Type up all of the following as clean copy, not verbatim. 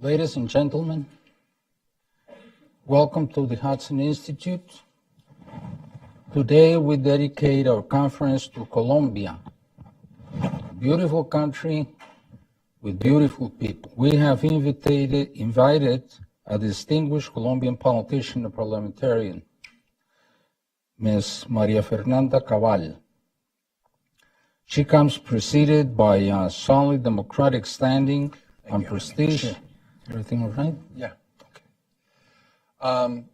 Ladies and gentlemen, welcome to the Hudson Institute. Today we dedicate our conference to Colombia, a beautiful country with beautiful people. We have invited a distinguished Colombian politician and parliamentarian, Ms. María Fernanda Cabal. She comes preceded by a solid democratic standing and prestige. Everything all right? Yeah. Okay.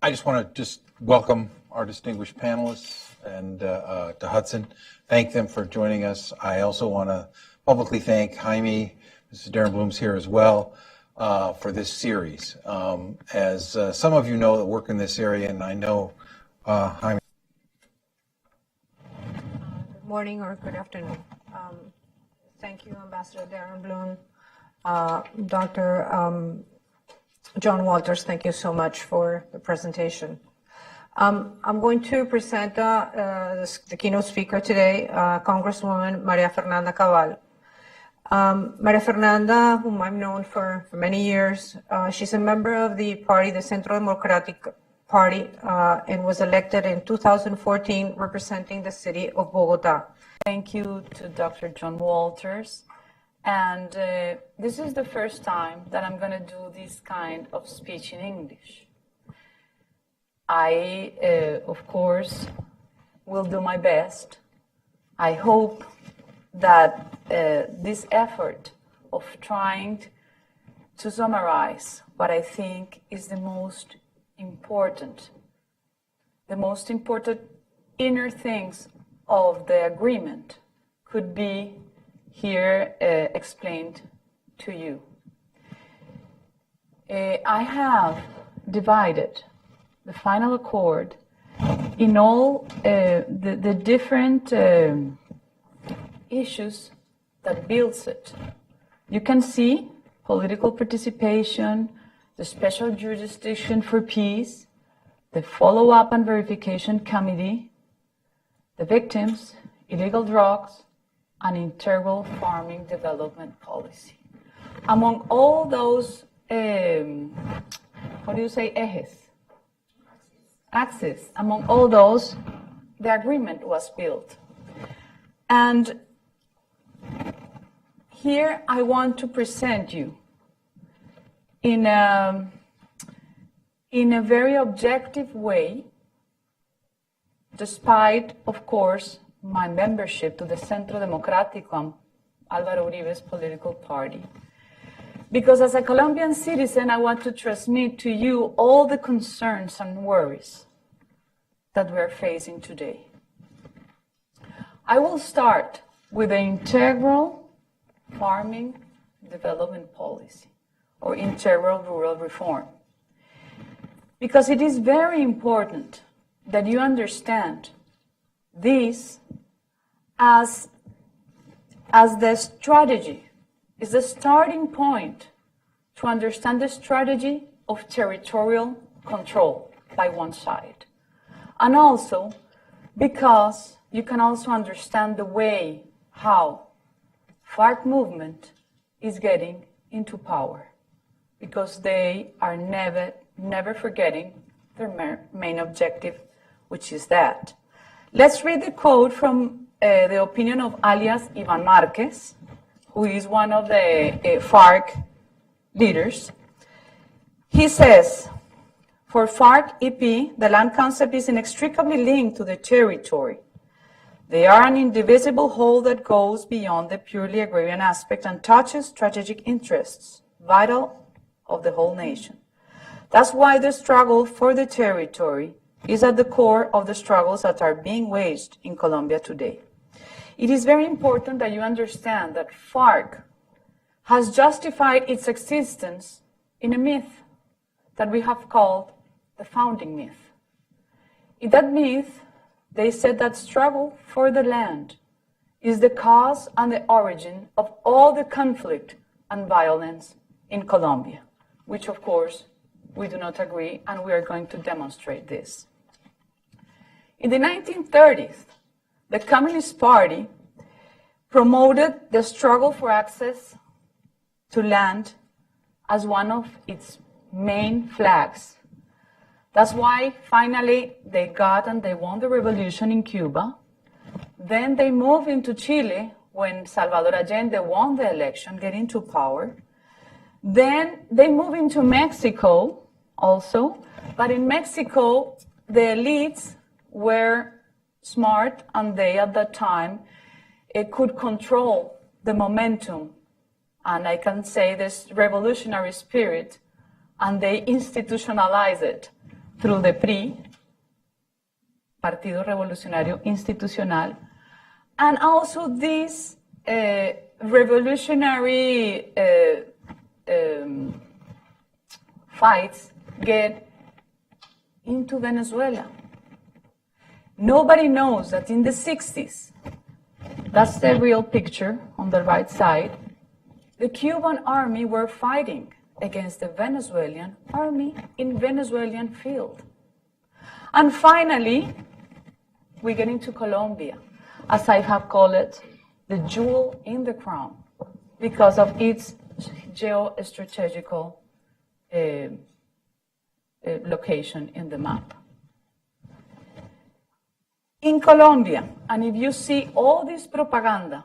I just want to welcome our distinguished panelists and to Hudson. Thank them for joining us. I also want to publicly thank Jaime, Mrs. Darren Bloom's here as well, for this series. As some of you know that work in this area, and I know Jaime. Good morning or good afternoon. Thank you, Ambassador Darren Bloom. Dr. John Walters, thank you so much for the presentation. I'm going to present the keynote speaker today, Congresswoman María Fernanda Cabal. María Fernanda, whom I've known for many years, she's a member of the party, the Centro Democrático Party, and was elected in 2014 representing the city of Bogota. Thank you to Dr. John Walters. And this is the first time that I'm going to do this kind of speech in English. I, of course, will do my best. I hope that this effort of trying to summarize what I think is the most important inner things of the agreement could be here explained to you. I have divided the final accord in all the different issues that builds it. You can see political participation, the special jurisdiction for peace, the follow-up and verification committee, the victims, illegal drugs, and integral farming development policy. Among all those, axes, among all those, the agreement was built. And here I want to present you in a very objective way, despite, of course, my membership to the Centro Democrático, Álvaro Uribe's political party. Because as a Colombian citizen, I want to transmit to you all the concerns and worries that we're facing today. I will start with the integral farming development policy, or integral rural reform. Because it is very important that you understand this as the strategy, is the starting point to understand the strategy of territorial control by one side. And also because you can also understand the way how FARC movement is getting into power, because they are never forgetting their main objective, which is that. Let's read the quote from the opinion of alias Ivan Marquez, who is one of the FARC leaders. He says, for FARC-EP, the land concept is inextricably linked to the territory. They are an indivisible whole that goes beyond the purely agrarian aspect and touches strategic interests, vital of the whole nation. That's why the struggle for the territory is at the core of the struggles that are being waged in Colombia today. It is very important that you understand that FARC has justified its existence in a myth that we have called the founding myth. In that myth, they said that struggle for the land is the cause and the origin of all the conflict and violence in Colombia, which of course we do not agree, and we are going to demonstrate this. In the 1930s, the Communist Party promoted the struggle for access to land as one of its main flags. That's why finally they got and they won the revolution in Cuba. Then they moved into Chile when Salvador Allende won the election, getting to power. Then they moved into Mexico also, but in Mexico, the elites were smart and they, at that time, could control the momentum, and I can say this revolutionary spirit, and they institutionalized it through the PRI, Partido Revolucionario Institucional, and also these revolutionary fights get into Venezuela. Nobody knows that in the 60s, that's the real picture on the right side, the Cuban army were fighting against the Venezuelan army in Venezuelan field. And finally, we get into Colombia, as I have called it, the jewel in the crown, because of its geostrategical location in the map. In Colombia, and if you see all this propaganda,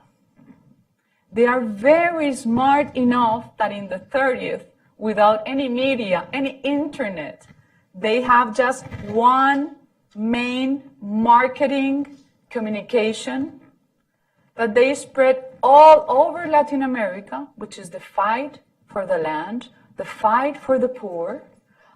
they are very smart enough that in the 30th, without any media, any internet, they have just one main marketing communication that they spread all over Latin America, which is the fight for the land, the fight for the poor,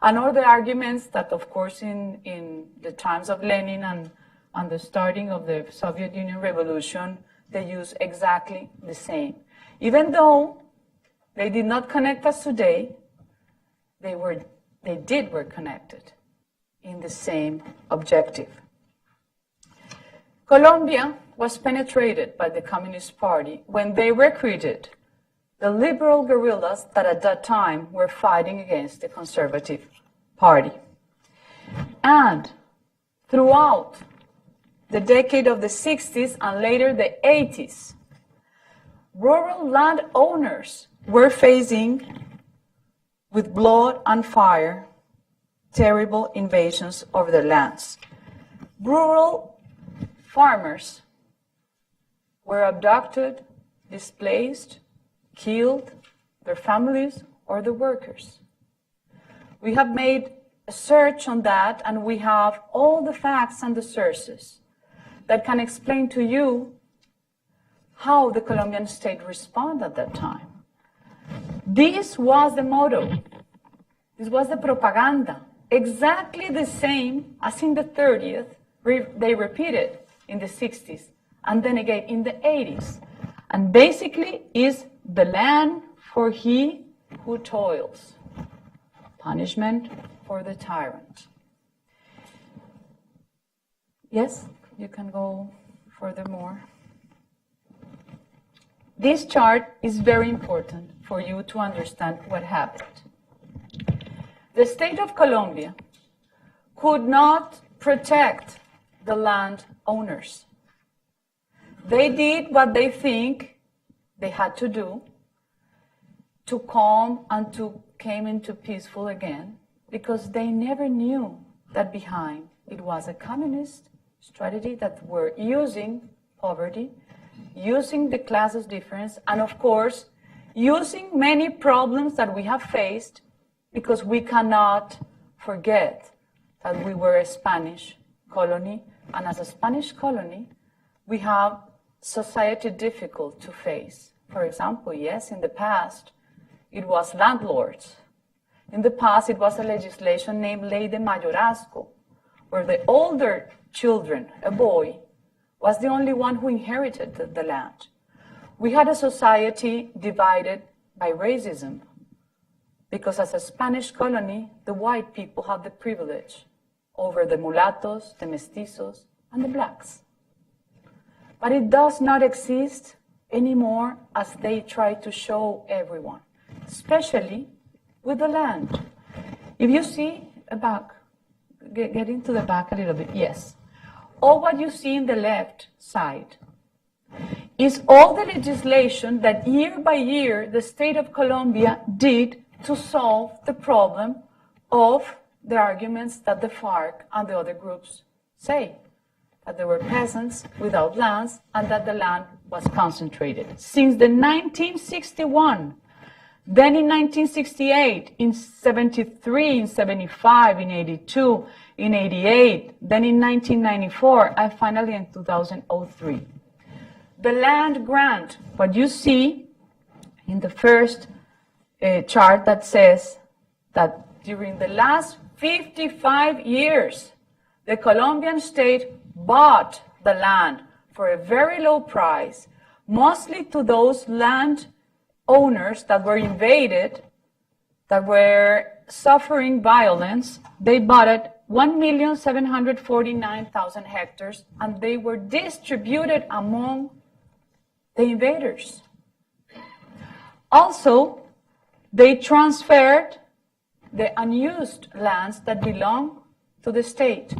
and all the arguments that, of course, in the times of Lenin and the starting of the Soviet Union revolution, they use exactly the same. Even though they did not connect us today, they were connected in the same objective. Colombia was penetrated by the Communist Party when they recruited the liberal guerrillas that at that time were fighting against the Conservative Party. And throughout the decade of the 60s and later the 80s, rural landowners were facing, with blood and fire, terrible invasions of their lands. Rural farmers were abducted, displaced, killed, their families or the workers. We have made a search on that, and we have all the facts and the sources that can explain to you how the Colombian state responded at that time. This was the motto. This was the propaganda. Exactly the same as in the 30th, they repeated in the 60s, and then again in the 80s. And basically is the land for he who toils. Punishment for the tyrant. Yes, you can go furthermore. This chart is very important for you to understand what happened. The state of Colombia could not protect the land owners. They did what they think they had to do to calm and to came into peaceful again, because they never knew that behind it was a communist strategy that were using poverty, using the classes difference, and of course, using many problems that we have faced, because we cannot forget that we were a Spanish colony, and as a Spanish colony, we have society difficult to face. For example, yes, in the past, it was landlords. In the past, it was a legislation named Ley de Mayorazgo, where the older children, a boy, was the only one who inherited the land. We had a society divided by racism, because as a Spanish colony, the white people had the privilege over the mulattoes, the mestizos, and the blacks. But it does not exist anymore as they try to show everyone, especially with the land. If you see a back, get into the back a little bit, yes. All what you see in the left side is all the legislation that year by year the state of Colombia did to solve the problem of the arguments that the FARC and the other groups say, that there were peasants without lands and that the land was concentrated. Since the 1961, then in 1968, in 73, in 75, in 82, in 88, then in 1994, and finally in 2003. The land grant, what you see in the first chart that says that during the last 55 years, the Colombian state bought the land for a very low price, mostly to those land owners that were invaded, that were suffering violence. They bought it 1,749,000 hectares, and they were distributed among the invaders. Also, they transferred the unused lands that belong to the state.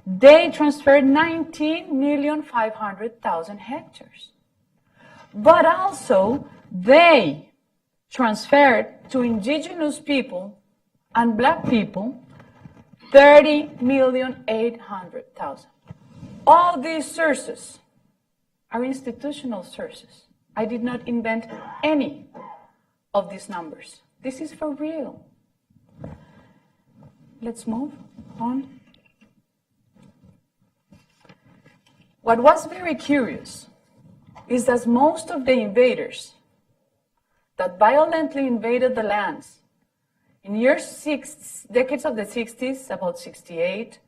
They transferred 19,500,000 hectares. But also, they transferred to indigenous people and black people 30,800,000. All these sources are institutional sources. I did not invent any of these numbers. This is for real. Let's move on. What was very curious is that most of the invaders that violently invaded the lands in decades of the 60s, about 68,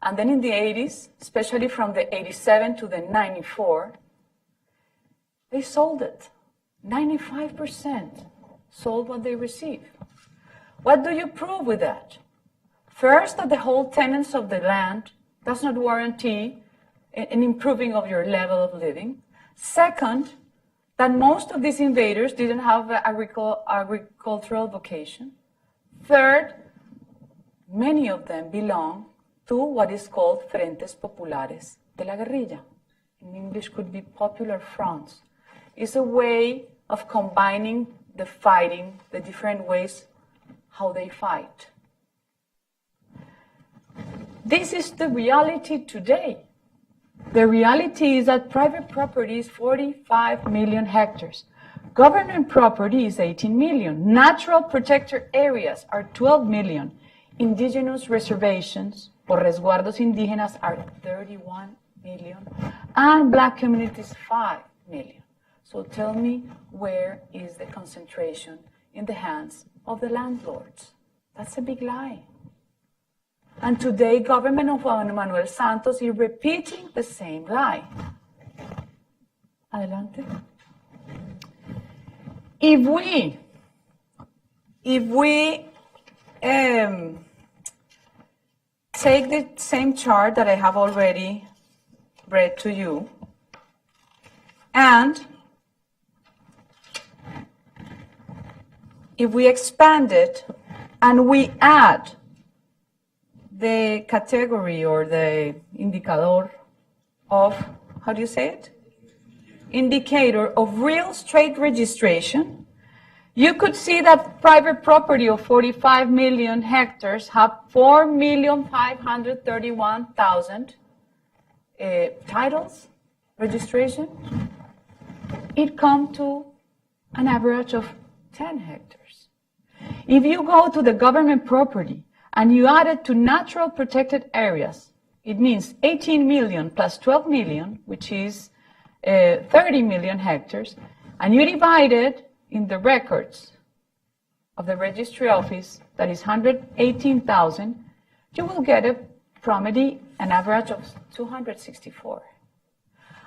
and then in the 80s, especially from the 87 to the 94, they sold it. 95% sold what they received. What do you prove with that? First, that the whole tenants of the land does not guarantee an improving of your level of living. Second, that most of these invaders didn't have an agricultural vocation. Third, many of them belong to what is called Frentes Populares de la Guerrilla. In English could be popular fronts. It's a way of combining the fighting, the different ways how they fight. This is the reality today. The reality is that private property is 45 million hectares. Government property is 18 million. Natural protected areas are 12 million. Indigenous reservations, or resguardos indígenas, are 31 million. And black communities, 5 million. So tell me, where is the concentration in the hands of the landlords? That's a big lie. And today, government of Juan Manuel Santos is repeating the same lie. Adelante. If we take the same chart that I have already read to you, and if we expand it and we add the category or the indicador of, how do you say it? Indicator of real estate registration, you could see that private property of 45 million hectares have 4,531,000 titles, registration. It comes to an average of 10 hectares. If you go to the government property and you add it to natural protected areas, it means 18 million plus 12 million, which is 30 million hectares, and you divide it in the records of the registry office, that is 118,000, you will get an average of 264.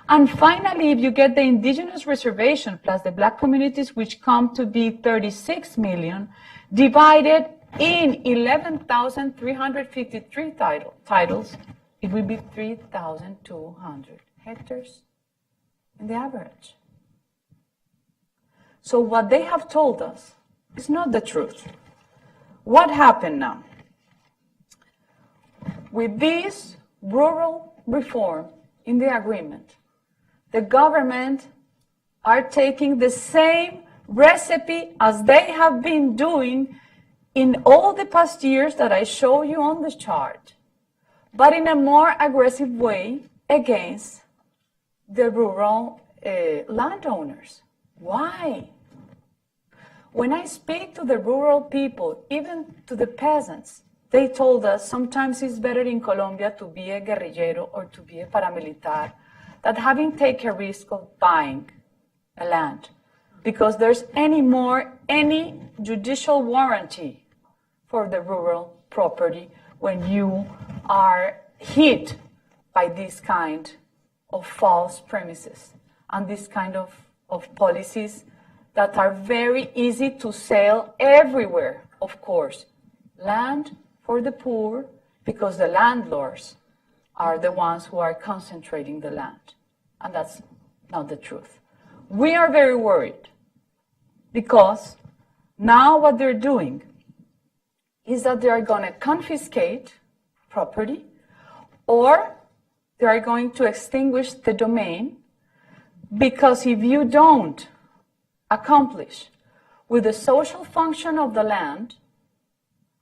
And finally, if you get the indigenous reservation plus the black communities, which come to be 36 million, divided in 11,353 titles, it will be 3,200 hectares in the average. So what they have told us is not the truth. What happened now? With this rural reform in the agreement, the government are taking the same recipe as they have been doing in all the past years that I show you on the chart, but in a more aggressive way against the rural landowners. Why? When I speak to the rural people, even to the peasants, they told us sometimes it's better in Colombia to be a guerrillero or to be a paramilitar than having taken a risk of buying a land, because there's any judicial warranty for the rural property when you are hit by this kind of false premises and this kind of policies that are very easy to sell everywhere, of course. Land for the poor, because the landlords are the ones who are concentrating the land. And that's not the truth. We are very worried because now what they're doing is that they are going to confiscate property, or they are going to extinguish the domain, because if you don't accomplish with the social function of the land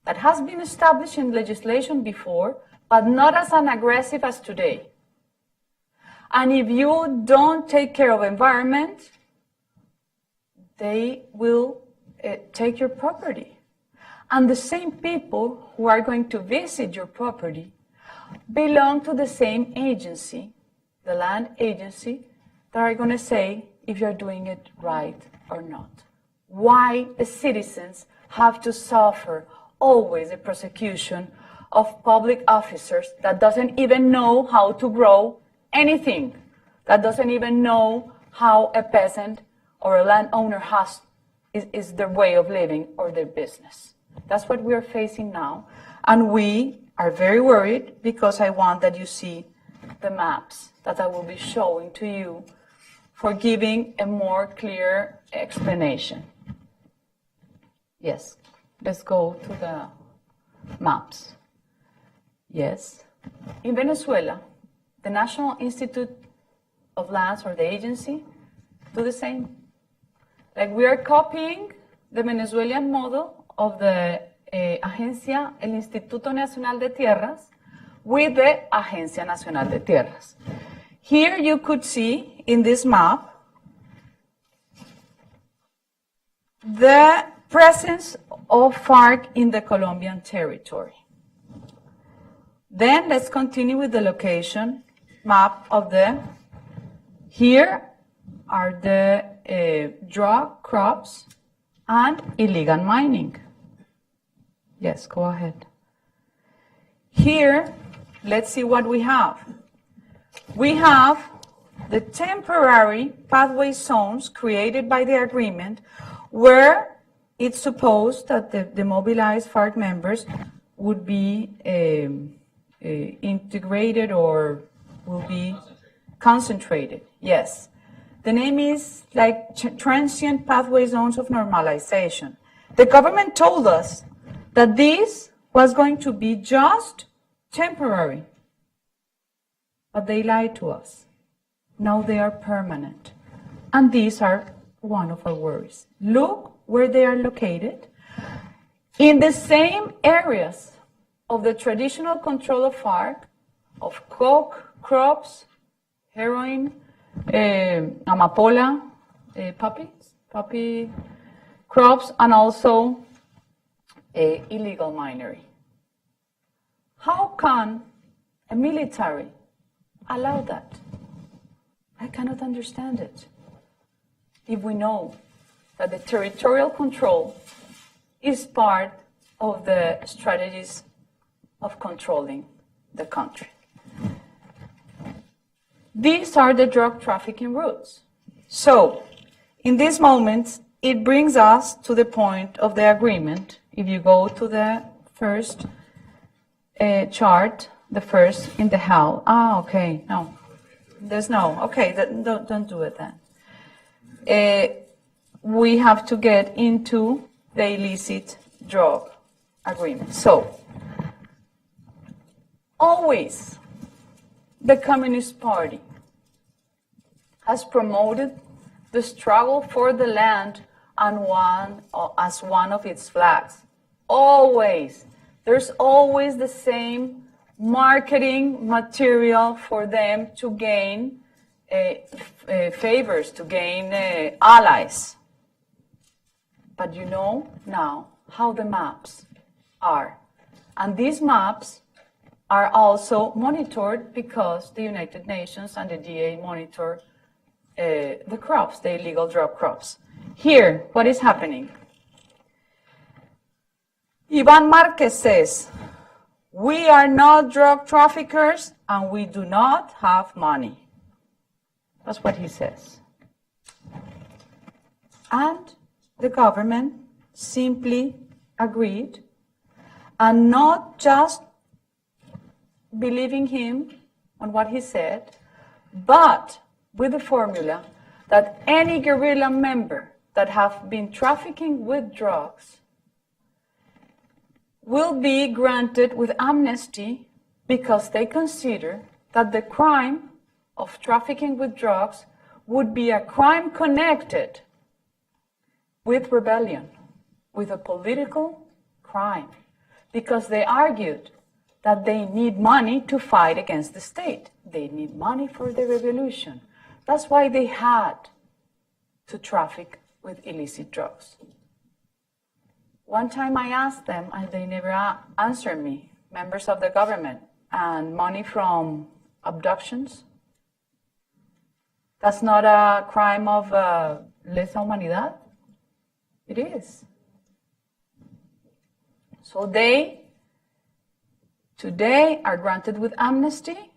that has been established in legislation before, but not as an aggressive as today, and if you don't take care of environment, they will take your property. And the same people who are going to visit your property belong to the same agency, the land agency, that are going to say if you're doing it right or not. Why the citizens have to suffer always a prosecution of public officers that doesn't even know how to grow anything, that doesn't even know how a peasant or a landowner is their way of living or their business. That's what we are facing now. And we are very worried, because I want that you see the maps that I will be showing to you for giving a more clear explanation. Yes, let's go to the maps. Yes. In Venezuela, the National Institute of Lands, or the agency, do the same. Like, we are copying the Venezuelan model of the Agencia, el Instituto Nacional de Tierras, with the Agencia Nacional de Tierras. Here you could see in this map the presence of FARC in the Colombian territory. Then let's continue with the location map of the, here are the drug crops and illegal mining. Yes, go ahead. Here, let's see what we have. We have the temporary pathway zones created by the agreement, where it's supposed that the demobilized FARC members would be integrated, or will be concentrated. Yes. The name is like transient pathway zones of normalization. The government told us that this was going to be just temporary, but they lied to us. Now they are permanent. And these are one of our worries. Look where they are located. In the same areas of the traditional control of FARC, of coke, crops, heroin, amapola, poppy crops, and also illegal minery. How can a military allow that? I cannot understand it. If we know that the territorial control is part of the strategies of controlling the country. These are the drug trafficking routes. So, in this moment, it brings us to the point of the agreement. If you go to the first chart, the first in the how. Okay, no. There's no. Okay, don't do it then. We have to get into the illicit drug agreement. So, always the Communist Party has promoted the struggle for the land and as one of its flags. always. There's always the same marketing material for them to gain favors, to gain allies. But you know now how the maps are. And these maps are also monitored because the United Nations and the DA monitor the crops, the illegal drug crops. Here, what is happening? Ivan Marquez says, we are not drug traffickers and we do not have money. That's what he says. And the government simply agreed, and not just believing him on what he said, but with the formula that any guerrilla member that have been trafficking with drugs will be granted with amnesty because they consider that the crime of trafficking with drugs would be a crime connected with rebellion, with a political crime, because they argued that they need money to fight against the state. They need money for the revolution. That's why they had to traffic with illicit drugs. One time I asked them, and they never answered me, members of the government, and money from abductions? That's not a crime of lesa humanidad? It is. So they today are granted with amnesty.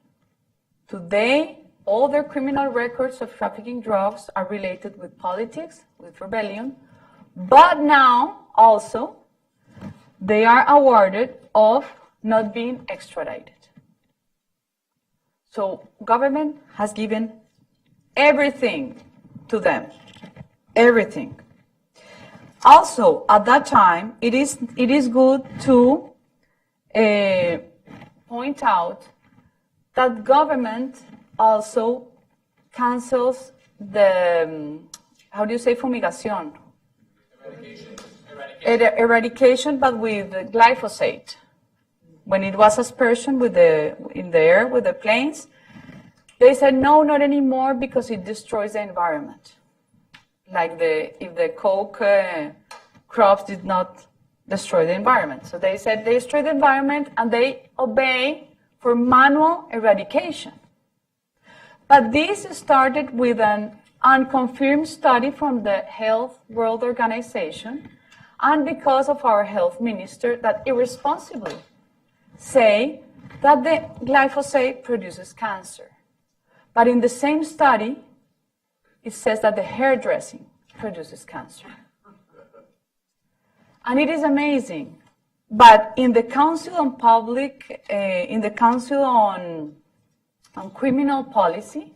Today, all their criminal records of trafficking drugs are related with politics, with rebellion. But now, also, they are awarded of not being extradited. So government has given everything to them, everything. Also, at that time, it is good to point out that government also cancels the, how do you say fumigation? Eradication, but with glyphosate. When it was aspersion with in the air with the planes, they said no, not anymore, because it destroys the environment. Like if the coke crops did not destroy the environment. So they said they destroy the environment and they obey for manual eradication. But this started with an unconfirmed study from the Health World Organization, and because of our health minister that irresponsibly say that the glyphosate produces cancer. But in the same study, it says that the hairdressing produces cancer. And it is amazing. But in the Council on Criminal Policy,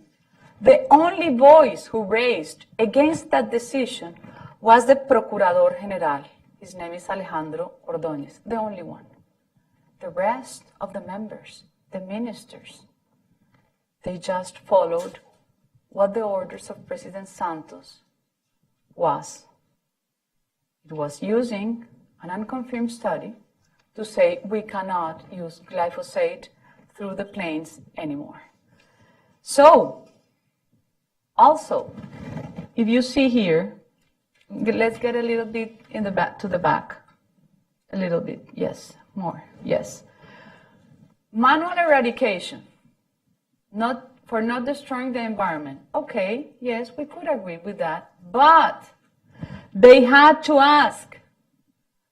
the only voice who raised against that decision was the Procurador General. His name is Alejandro Ordóñez, the only one. The rest of the members, the ministers, they just followed what the orders of President Santos was. It was using an unconfirmed study to say we cannot use glyphosate through the planes anymore. So, also, if you see here, let's get a little bit in the back, to the back. A little bit, yes, more, yes. Manual eradication, for not destroying the environment. Okay, yes, we could agree with that, but they had to ask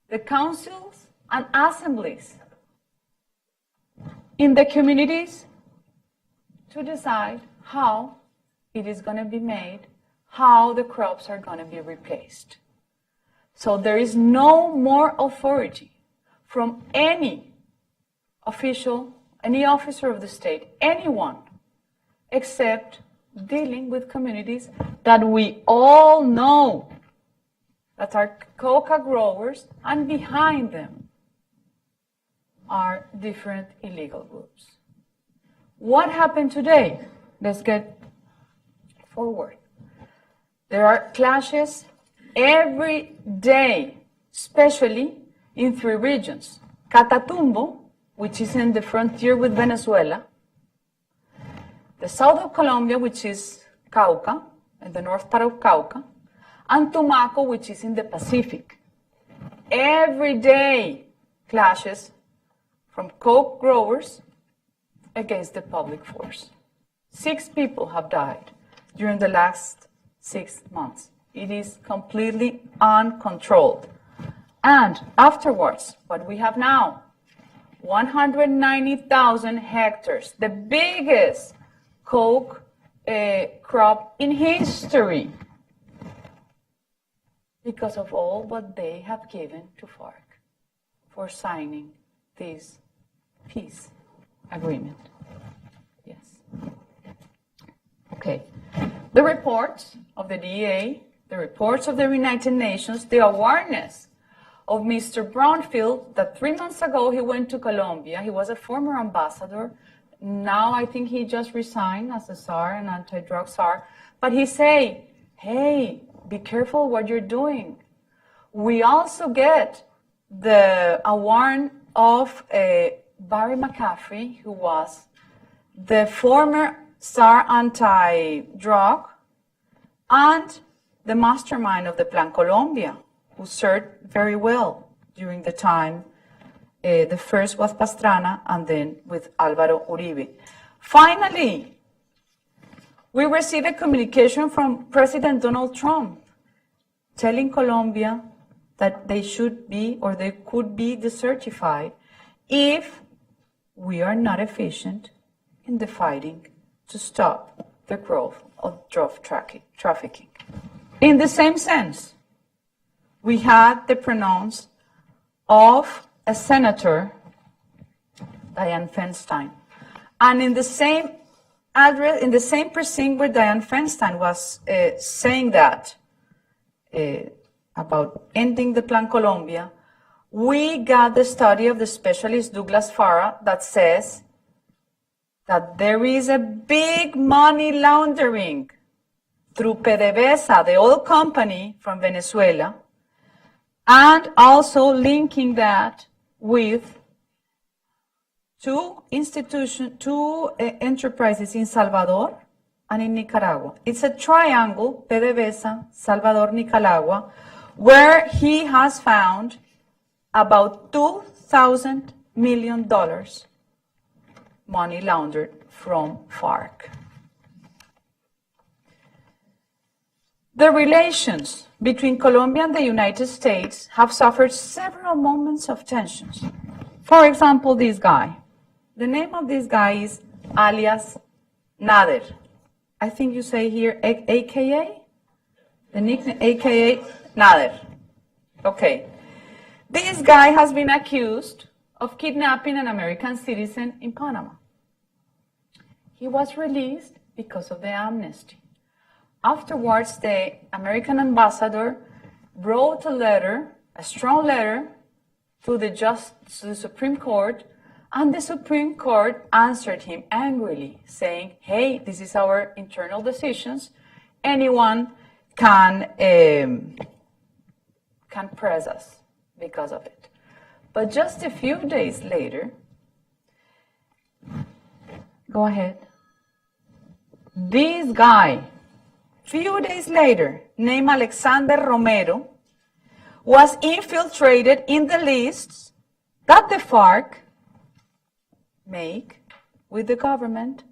the councils and assemblies in the communities to decide how it is going to be made, how the crops are going to be replaced. So there is no more authority from any official, any officer of the state, anyone, except dealing with communities that we all know that are coca growers, and behind them are different illegal groups. What happened today? Let's get forward. There are clashes every day, especially in 3 regions. Catatumbo, which is in the frontier with Venezuela, the south of Colombia, which is Cauca, in the north part of Cauca, and Tumaco, which is in the Pacific. Every day, clashes from coke growers against the public force. 6 people have died during the last 6 months. It is completely uncontrolled. And afterwards, what we have now, 190,000 hectares, the biggest coke crop in history, because of all what they have given to FARC for signing this peace agreement. Yes. Okay. The reports of the DEA, the reports of the United Nations, the awareness of Mr. Brownfield, that 3 months ago he went to Colombia. He was a former ambassador. Now I think he just resigned as a czar, an anti-drug czar. But he say, hey, be careful what you're doing. We also get the award of Barry McCaffrey, who was the former czar anti-drug and the mastermind of the Plan Colombia, who served very well during the time. The first was Pastrana, and then with Álvaro Uribe. Finally, we received a communication from President Donald Trump telling Colombia that they should be, or they could be, desertified if we are not efficient in the fighting to stop the growth of drug trafficking. In the same sense, we had the pronounce of a senator, Dianne Feinstein, and in the same address, in the same precinct where Dianne Feinstein was saying that about ending the Plan Colombia, we got the study of the specialist Douglas Farah that says that there is a big money laundering through PDVSA, the oil company from Venezuela, and also linking that with two enterprises in Salvador and in Nicaragua. It's a triangle, PDVSA, Salvador, Nicaragua, where he has found about $2,000 million money laundered from FARC. The relations between Colombia and the United States have suffered several moments of tensions. For example, this guy. The name of this guy is alias Nader. I think you say here AKA? The nickname AKA Nader. Okay. This guy has been accused of kidnapping an American citizen in Panama. He was released because of the amnesty. Afterwards, the American ambassador wrote a letter, a strong letter, to the Supreme Court, and the Supreme Court answered him angrily, saying, hey, this is our internal decisions. Anyone can press us because of it. But just a few days later, go ahead, this guy, few days later, named Alexander Romero, was infiltrated in the lists that the FARC make with the government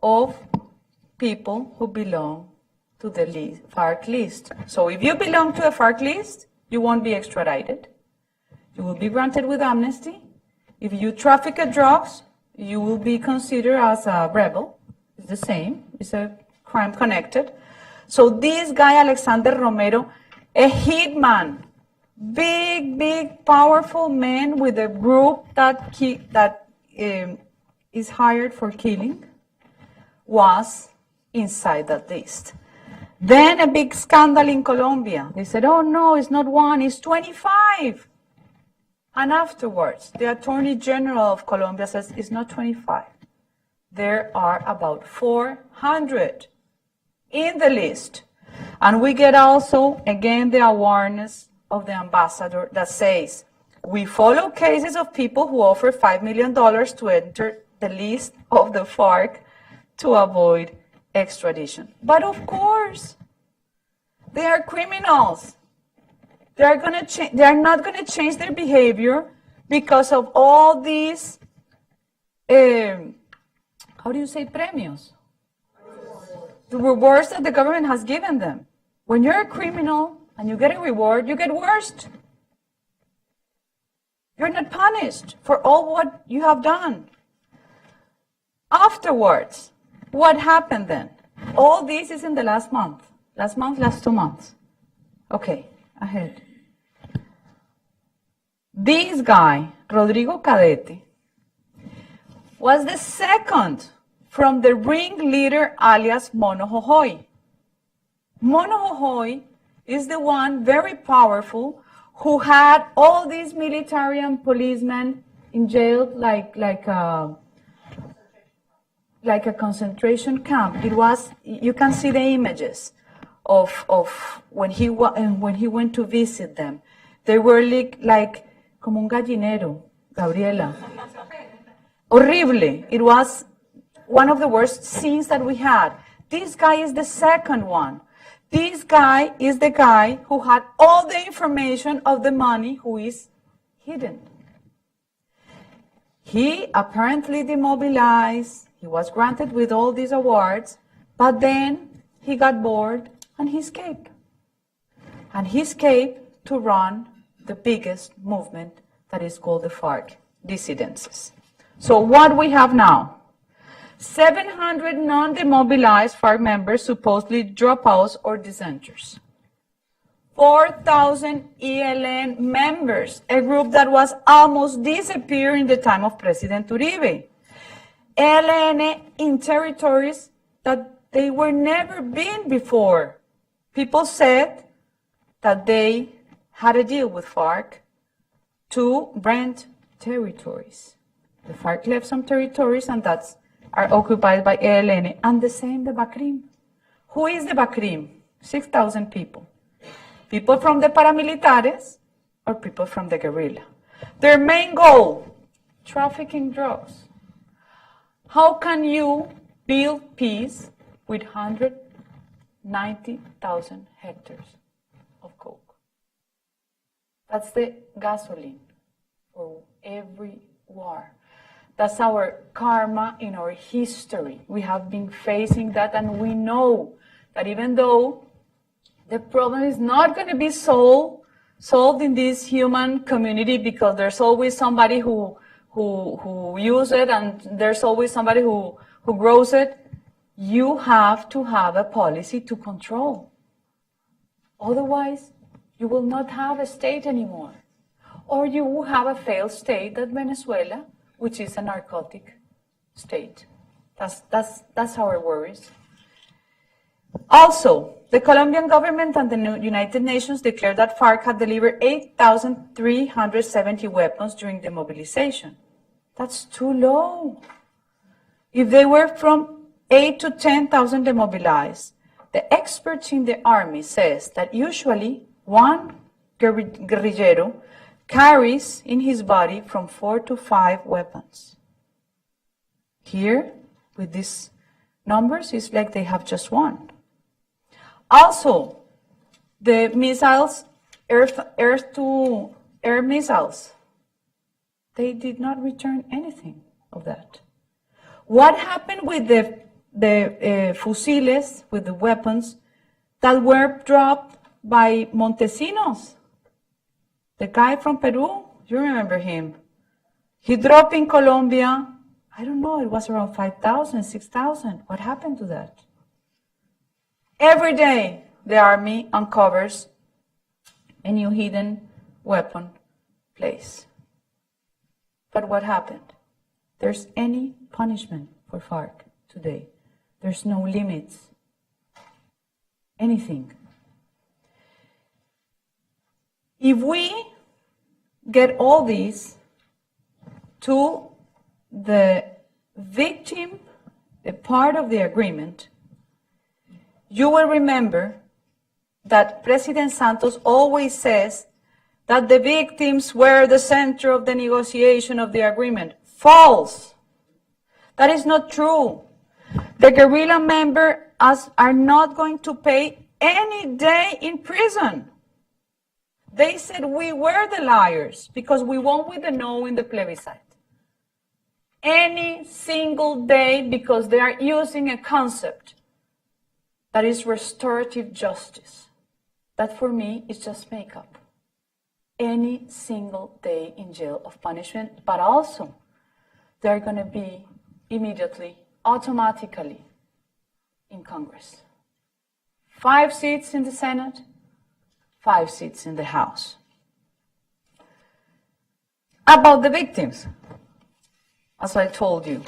of people who belong to the FARC list. So if you belong to a FARC list, you won't be extradited. You will be granted with amnesty. If you traffic drugs, you will be considered as a rebel. It's the same. It's a crime connected. So this guy, Alexander Romero, a hitman, big, powerful man with a group that is hired for killing, was inside that list. Then a big scandal in Colombia. They said, oh no, it's not 1, it's 25. And afterwards, the Attorney General of Colombia says it's not 25. There are about 400 in the list. And we get also, again, the awareness of the ambassador that says, We follow cases of people who offer $5 million to enter the list of the FARC to avoid extradition. But of course, they are criminals. They are not going to change their behavior because of all these, how do you say, premios? The rewards that the government has given them. When you're a criminal and you get a reward, you get worst. You're not punished for all what you have done. Afterwards, what happened then? All this is in the last month. Last 2 months. Okay, ahead. This guy, Rodrigo Cadete, was the second from the ringleader alias Mono Jojoy. Mono Jojoy is the one very powerful who had all these military and policemen in jail like a concentration camp. It was, you can see the images of when he went to visit them. They were like como un gallinero, Gabriela. Horrible. It was one of the worst scenes that we had. This guy is the second one. This guy is the guy who had all the information of the money who is hidden. He apparently demobilized. He was granted with all these awards, but then he got bored and he escaped. And he escaped to run the biggest movement that is called the FARC dissidences. So what we have now? 700 non-demobilized FARC members, supposedly dropouts or dissenters. 4,000 ELN members, a group that was almost disappearing in the time of President Uribe. ELN in territories that they were never been before. People said that they had a deal with FARC to rent territories. The FARC left some territories and that's are occupied by ELN, and the same the Bacrim. Who is the Bacrim? 6,000 people. People from the paramilitares or people from the guerrilla. Their main goal, trafficking drugs. How can you build peace with 190,000 hectares of coke? That's the gasoline for every war. That's our karma in our history. We have been facing that, and we know that even though the problem is not going to be solved in this human community, because there's always somebody who uses it and there's always somebody who grows it, you have to have a policy to control. Otherwise, you will not have a state anymore. Or you will have a failed state like Venezuela, which is a narcotic state. That's our worries. Also, the Colombian government and the United Nations declared that FARC had delivered 8,370 weapons during the mobilization. That's too low. If they were from 8 to 10,000 demobilized, the experts in the army says that usually one guerrillero carries in his body from 4 to 5 weapons. Here, with these numbers, it's like they have just one. Also, the missiles, air-to-air missiles, they did not return anything of that. What happened with the fusiles, with the weapons that were dropped by Montesinos? The guy from Peru, you remember him. He dropped in Colombia, I don't know, it was around 5,000, 6,000. What happened to that? Every day, the army uncovers a new hidden weapon place. But what happened? There's any punishment for FARC today. There's no limits. Anything. If we get all these to the victim, a part of the agreement, you will remember that President Santos always says that the victims were the center of the negotiation of the agreement. False. That is not true. The guerrilla members are not going to pay any day in prison. They said we were the liars because we won with the no in the plebiscite. Any single day, because they are using a concept that is restorative justice. That for me is just makeup. Any single day in jail of punishment, but also they're going to be immediately, automatically in Congress. 5 seats in the Senate, 5 seats in the House. About the victims, as I told you,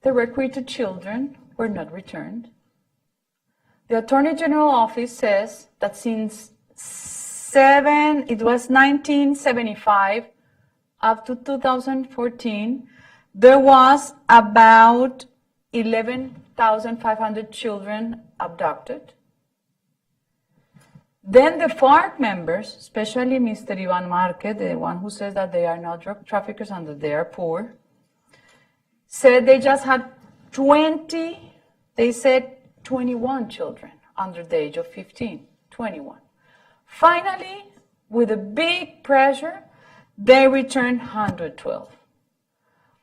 the recruited children were not returned. The Attorney General office says that since 1975 up to 2014, there was about 11,500 children abducted. Then the FARC members, especially Mr. Iván Márquez, the one who says that they are not drug traffickers and that they are poor, said they just had 21 children under the age of 15, 21. Finally, with a big pressure, they returned 112.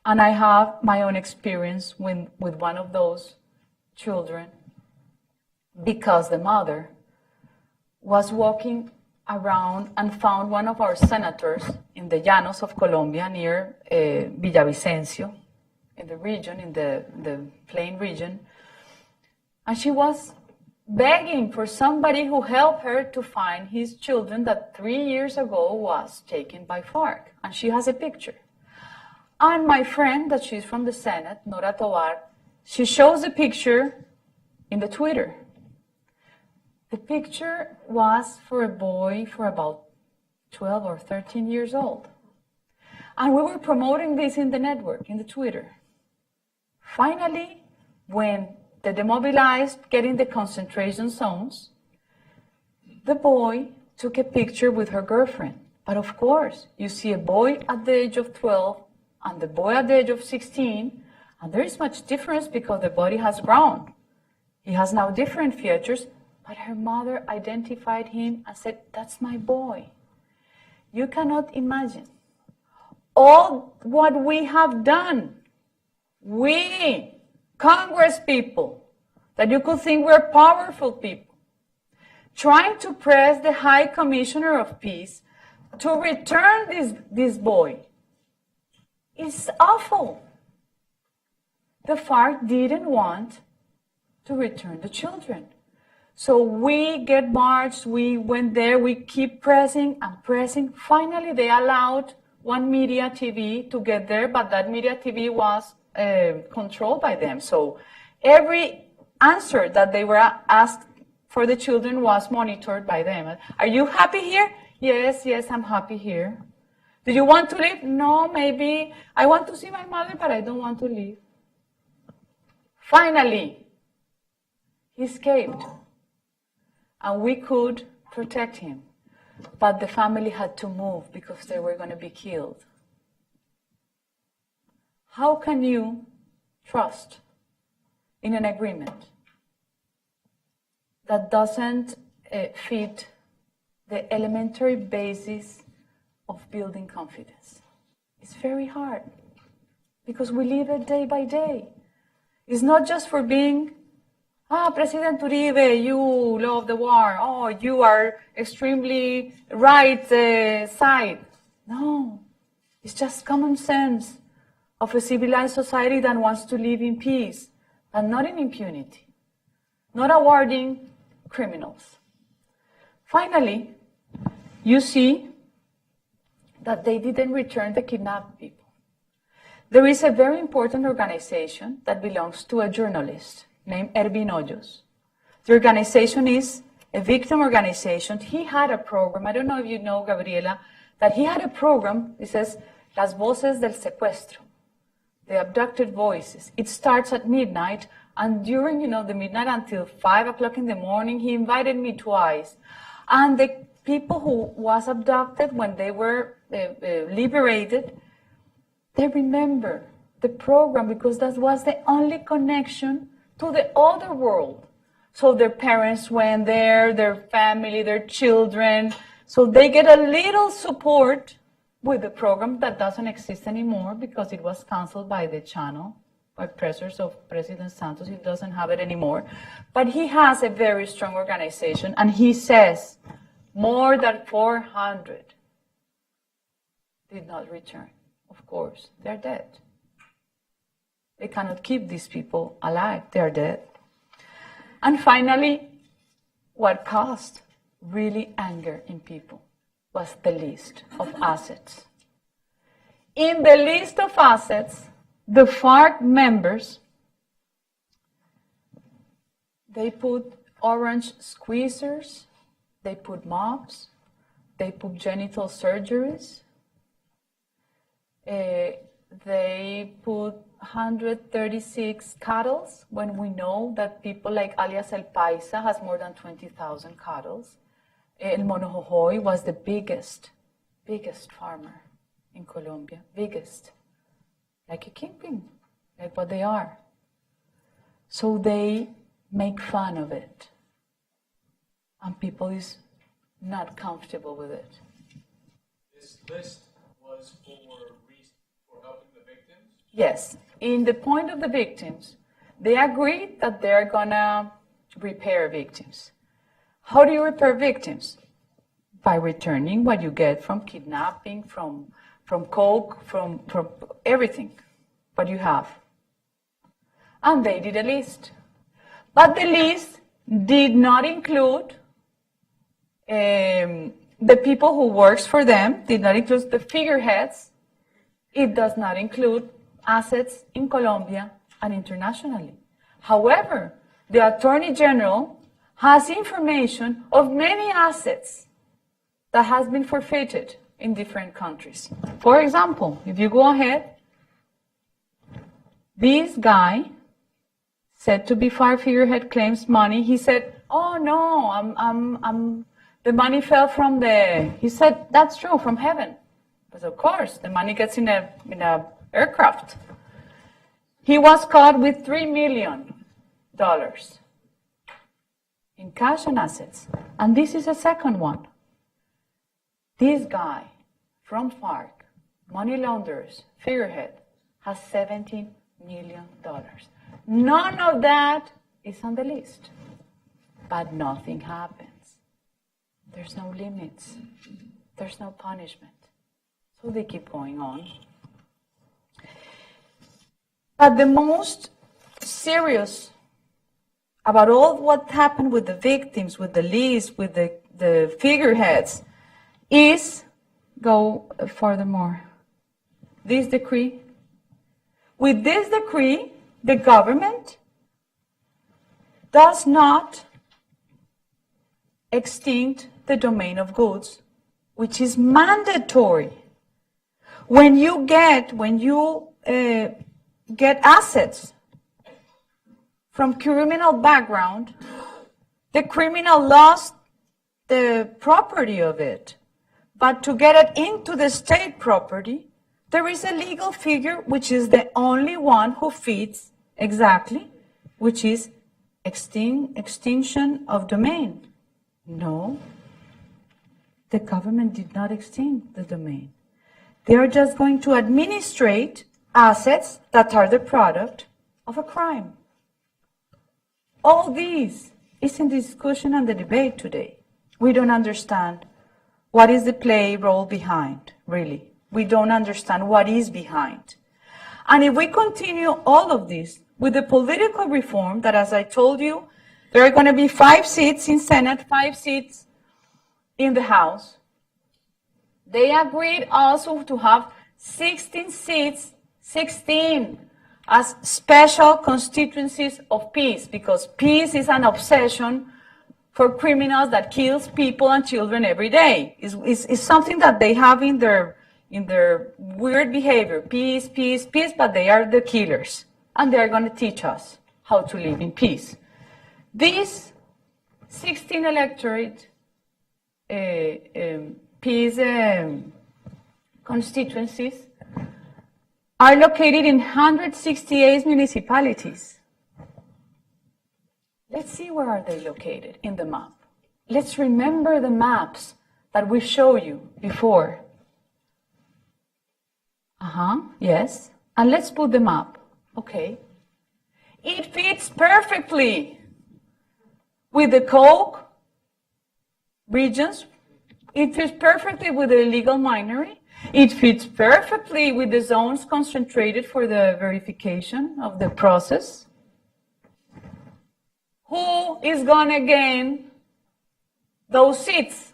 And I have my own experience with one of those children because the mother was walking around and found one of our senators in the Llanos of Colombia near Villavicencio, in the region, in the plain region. And she was begging for somebody who helped her to find his children that 3 years ago was taken by FARC. And she has a picture. And my friend, that she's from the Senate, Nora Tovar, she shows the picture in the Twitter. The picture was for a boy for about 12 or 13 years old. And we were promoting this in the network, in the Twitter. Finally, when the demobilized get in the concentration zones, the boy took a picture with her girlfriend. But of course, you see a boy at the age of 12 and the boy at the age of 16, and there is much difference because the body has grown. He has now different features, but her mother identified him and said, "That's my boy." You cannot imagine all what we have done. We, Congress people, that you could think we're powerful people, trying to press the High Commissioner of Peace to return this boy. It's awful. The FARC didn't want to return the children. So we get marched, we went there, we keep pressing and pressing. Finally, they allowed one media TV to get there, but that media TV was controlled by them. So every answer that they were asked for the children was monitored by them. Are you happy here? Yes, I'm happy here. Do you want to leave? No, maybe. I want to see my mother, but I don't want to leave. Finally, he escaped. And we could protect him. But the family had to move because they were going to be killed. How can you trust in an agreement that doesn't fit the elementary basis of building confidence? It's very hard because we live it day by day. It's not just for being, President Uribe, you love the war. Oh, you are extremely right side. No, it's just common sense of a civilized society that wants to live in peace and not in impunity, not awarding criminals. Finally, you see that they didn't return the kidnapped people. There is a very important organization that belongs to a journalist named Ervin Hoyos. The organization is a victim organization. He had a program, I don't know if you know, Gabriela, that he had a program, it says, Las Voces del Secuestro, the abducted voices. It starts at midnight, and during, the midnight until 5 o'clock in the morning, he invited me twice. And the people who was abducted when they were liberated, they remember the program because that was the only connection to the other world. So their parents went there, their family, their children. So they get a little support with the program that doesn't exist anymore because it was canceled by the channel, by pressures of President Santos. He doesn't have it anymore. But he has a very strong organization, and he says more than 400 did not return. Of course, they're dead. They cannot keep these people alive. They're dead. And finally, what caused really anger in people was the list of assets. In the list of assets, the FARC members, they put orange squeezers, they put mops, they put genital surgeries, they put 136 cattle, when we know that people like alias El Paisa has more than 20,000 cattle. El Monojojoy was the biggest farmer in Colombia, biggest, like a kingpin, like what they are. So they make fun of it, and people is not comfortable with it. This list was for helping the victims? Yes. In the point of the victims, they agreed that they're gonna repair victims. How do you repair victims? By returning what you get from kidnapping, from coke, from everything, what you have. And they did a list. But the list did not include the people who works for them, did not include the figureheads. It does not include assets in Colombia and internationally. However, the Attorney General has information of many assets that has been forfeited in different countries. For example, if you go ahead, this guy said to be FARC figurehead claims money. He said, "Oh no, the money fell from the." He said, "That's true, from heaven." But of course, the money gets in a aircraft. He was caught with $3 million in cash and assets. And this is a second one. This guy from FARC, money launderers, figurehead, has $17 million. None of that is on the list. But nothing happens. There's no limits. There's no punishment. So they keep going on. But the most serious about all what happened with the victims, with the list, with the figureheads, is, go furthermore, this decree. With this decree, the government does not extinct the domain of goods, which is mandatory. When you get assets from criminal background, the criminal lost the property of it. But to get it into the state property, there is a legal figure which is the only one who fits exactly, which is extinction of domain. No, the government did not extinct the domain. They are just going to administrate assets that are the product of a crime. All these is in discussion and the debate today. We don't understand what is the play role behind, really. We don't understand what is behind. And if we continue all of this with the political reform that, as I told you, there are going to be 5 seats in Senate, 5 seats in the House. They agreed also to have 16 seats, 16, as special constituencies of peace, because peace is an obsession for criminals that kills people and children every day. It's something that they have in their weird behavior, peace, peace, peace, but they are the killers. And they're going to teach us how to live in peace. These 16 electorate peace constituencies are located in 168 municipalities. Let's see where are they located in the map. Let's remember the maps that we showed you before. Yes. And let's put them up. Okay. It fits perfectly with the coke regions. It fits perfectly with the illegal minery. It fits perfectly with the zones concentrated for the verification of the process. Who is going to gain those seats?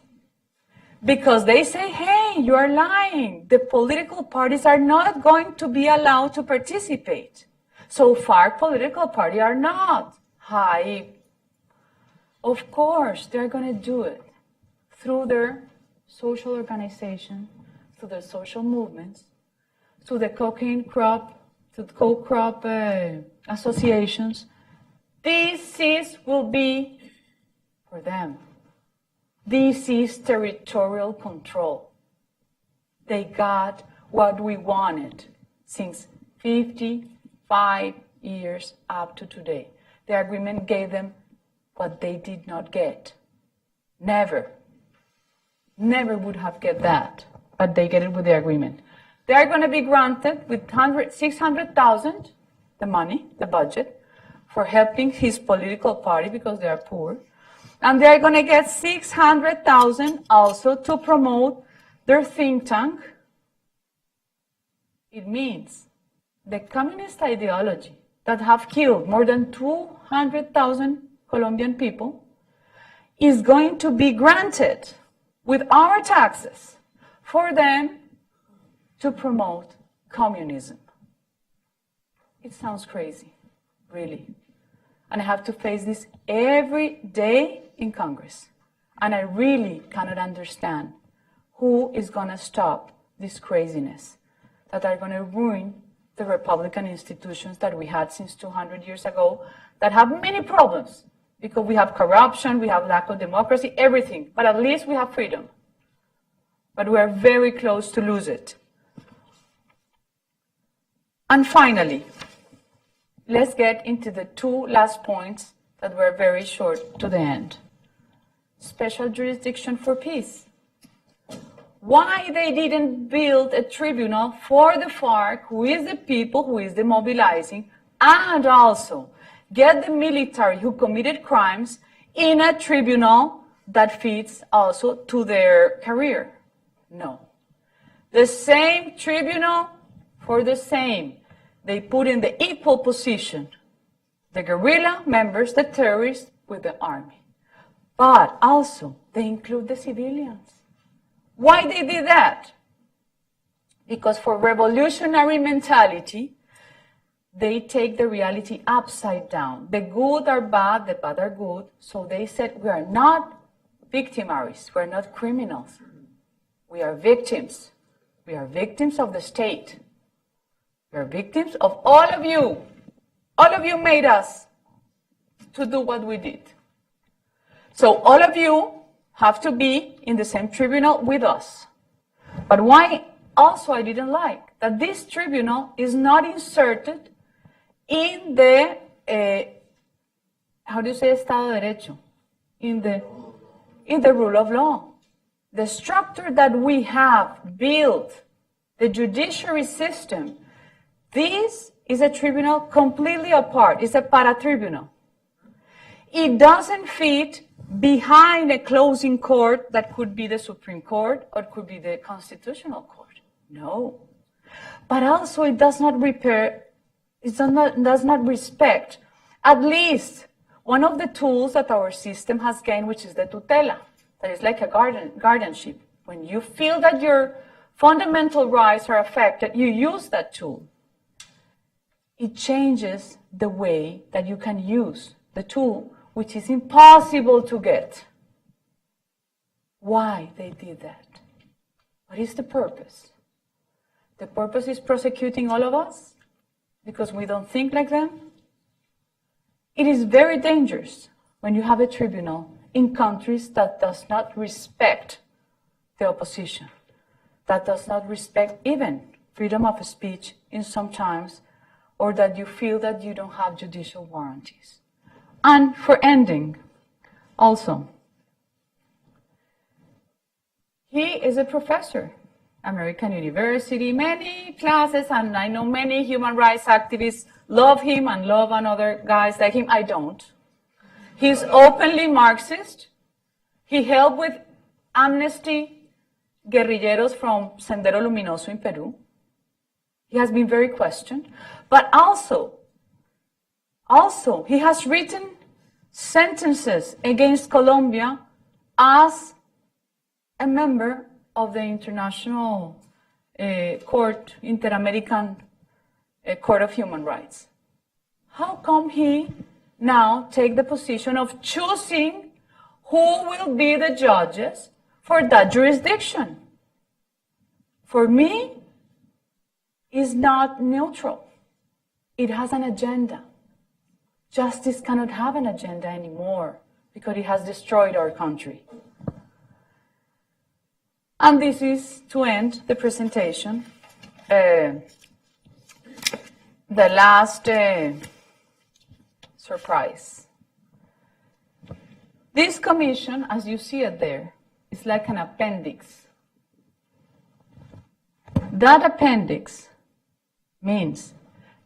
Because they say, hey, you are lying. The political parties are not going to be allowed to participate. So far, political parties are not. Of course, they're going to do it through their social organization, through their social movements, through the cocaine crop, through the coke crop associations. These seats will be for them. This is territorial control. They got what we wanted since 55 years up to today. The agreement gave them what they did not get. Never would have get that, but they get it with the agreement. They are going to be granted with 600,000, the money, the budget, for helping his political party because they are poor. And they're going to get 600,000 also to promote their think tank. It means the communist ideology that have killed more than 200,000 Colombian people is going to be granted with our taxes for them to promote communism. It sounds crazy, really. And I have to face this every day in Congress. And I really cannot understand who is going to stop this craziness that are going to ruin the Republican institutions that we had since 200 years ago that have many problems because we have corruption, we have lack of democracy, everything. But at least we have freedom. But we are very close to lose it. And finally, let's get into the two last points that were very short to the end. Special jurisdiction for peace. Why they didn't build a tribunal for the FARC, who is the people, who is the mobilizing, and also get the military who committed crimes in a tribunal that fits also to their career? No. The same tribunal for the same. They put in the equal position the guerrilla members, the terrorists, with the army. But also, they include the civilians. Why they did that? Because for revolutionary mentality, they take the reality upside down. The good are bad, the bad are good. So they said, we are not victimaries, we are not criminals. We are victims. We are victims of the state. We are victims of all of you. All of you made us to do what we did. So all of you have to be in the same tribunal with us. But why also I didn't like that this tribunal is not inserted in the, how do you say Estado de Derecho? In the rule of law. The structure that we have built, the judiciary system, this is a tribunal completely apart. It's a para-tribunal. It doesn't fit behind a closing court that could be the Supreme Court or it could be the Constitutional Court. No. But also it does not does not respect at least one of the tools that our system has gained, which is the tutela. That is like a guardianship. When you feel that your fundamental rights are affected, you use that tool. It changes the way that you can use the tool, which is impossible to get. Why they did that? What is the purpose? The purpose is prosecuting all of us because we don't think like them. It is very dangerous when you have a tribunal in countries that does not respect the opposition, that does not respect even freedom of speech in some times, or that you feel that you don't have judicial warranties. And for ending, also, he is a professor, American University, many classes, and I know many human rights activists love him and love other guys like him. I don't. He's openly Marxist. He helped with amnesty guerrilleros from Sendero Luminoso in Peru. He has been very questioned. But also, he has written sentences against Colombia as a member of the International Court, Inter-American Court of Human Rights. How come he now take the position of choosing who will be the judges for that jurisdiction? For me, it's not neutral. It has an agenda. Justice cannot have an agenda anymore because it has destroyed our country. And this is, to end the presentation, the last surprise. This commission, as you see it there, is like an appendix. That appendix means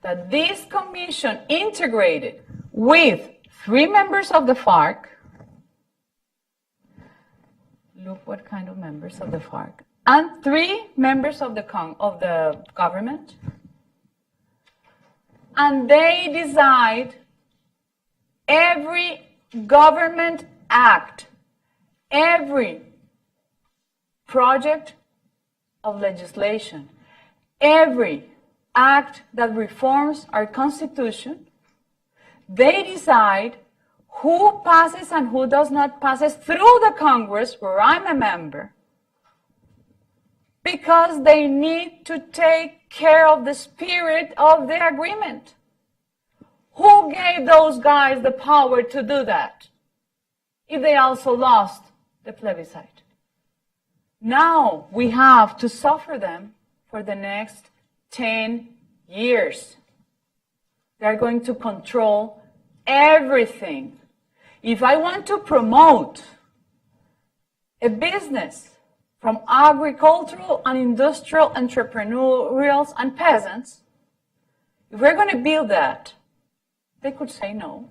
that this commission integrated with 3 members of the FARC. Look what kind of members of the FARC. And 3 members of the government. And they decide every government act, every project of legislation, every act that reforms our Constitution. They decide who passes and who does not pass through the Congress, where I'm a member, because they need to take care of the spirit of the agreement. Who gave those guys the power to do that if they also lost the plebiscite? Now we have to suffer them for the next 10 years. They're going to control everything. If I want to promote a business from agricultural and industrial entrepreneurs and peasants, if we're going to build that, they could say no.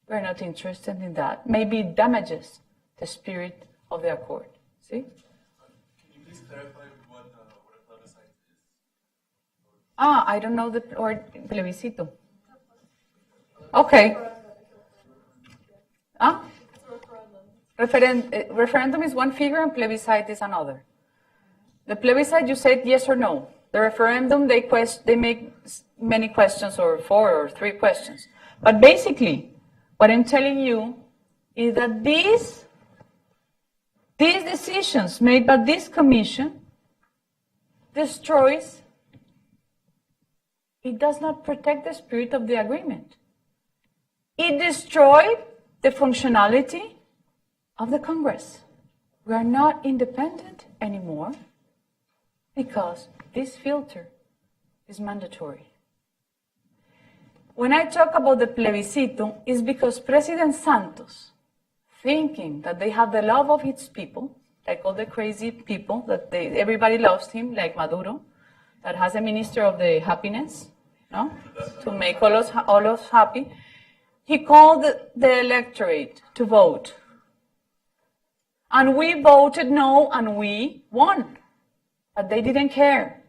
We're not interested in that. Maybe it damages the spirit of the accord. See? Can you please clarify what a plebiscite is? I don't know or plebiscito. Okay. Referendum is one figure and plebiscite is another. The plebiscite, you said yes or no. The referendum, they make many questions, or 4 or 3 questions. But basically, what I'm telling you is that these decisions made by this commission destroys, it does not protect the spirit of the agreement. It destroyed the functionality of the Congress. We are not independent anymore because this filter is mandatory. When I talk about the plebiscito, it's because President Santos, thinking that they have the love of his people, like all the crazy people, that everybody loves him, like Maduro, that has a minister of the happiness, no? To make all us happy. He called the electorate to vote. And we voted no, and we won. But they didn't care.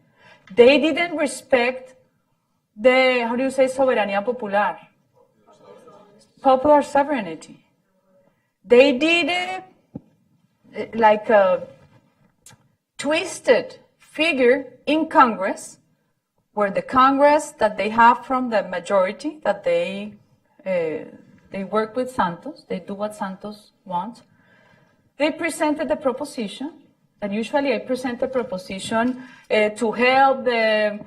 They didn't respect the, how do you say, soberanía popular? Popular sovereignty. They did it like a twisted figure in Congress, where the Congress that they have from the majority, that they work with Santos, they do what Santos wants. They presented a proposition, and usually I present a proposition to help the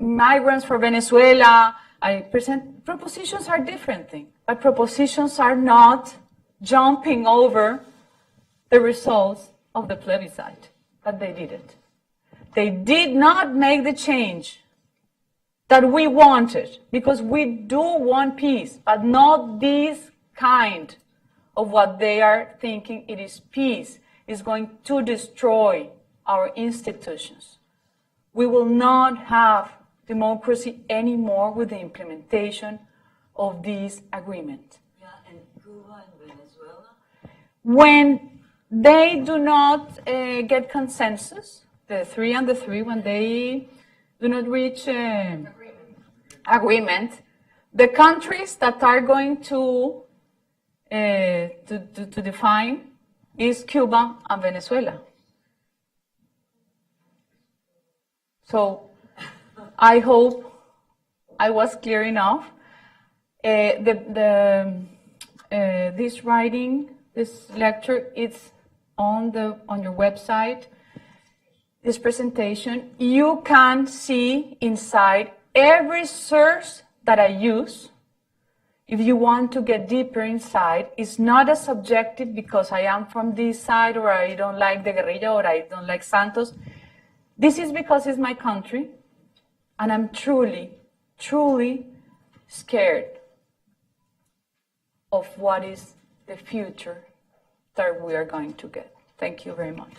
migrants for Venezuela. I present, propositions are different things, but propositions are not jumping over the results of the plebiscite, but they didn't. They did not make the change that we wanted, because we do want peace, but not this kind of what they are thinking it is peace. Is going to destroy our institutions. We will not have democracy anymore with the implementation of this agreement. Yeah, and Cuba and Venezuela? When they do not get consensus, the 3 and the 3, when they do not reach agreement, the countries that are going to define is Cuba and Venezuela. So I hope I was clear enough. This writing, this lecture, it's on your website. This presentation, you can see inside every source that I use. If you want to get deeper inside, it's not as subjective because I am from this side, or I don't like the guerrilla, or I don't like Santos. This is because it's my country, and I'm truly, truly scared of what is the future that we are going to get. Thank you very much.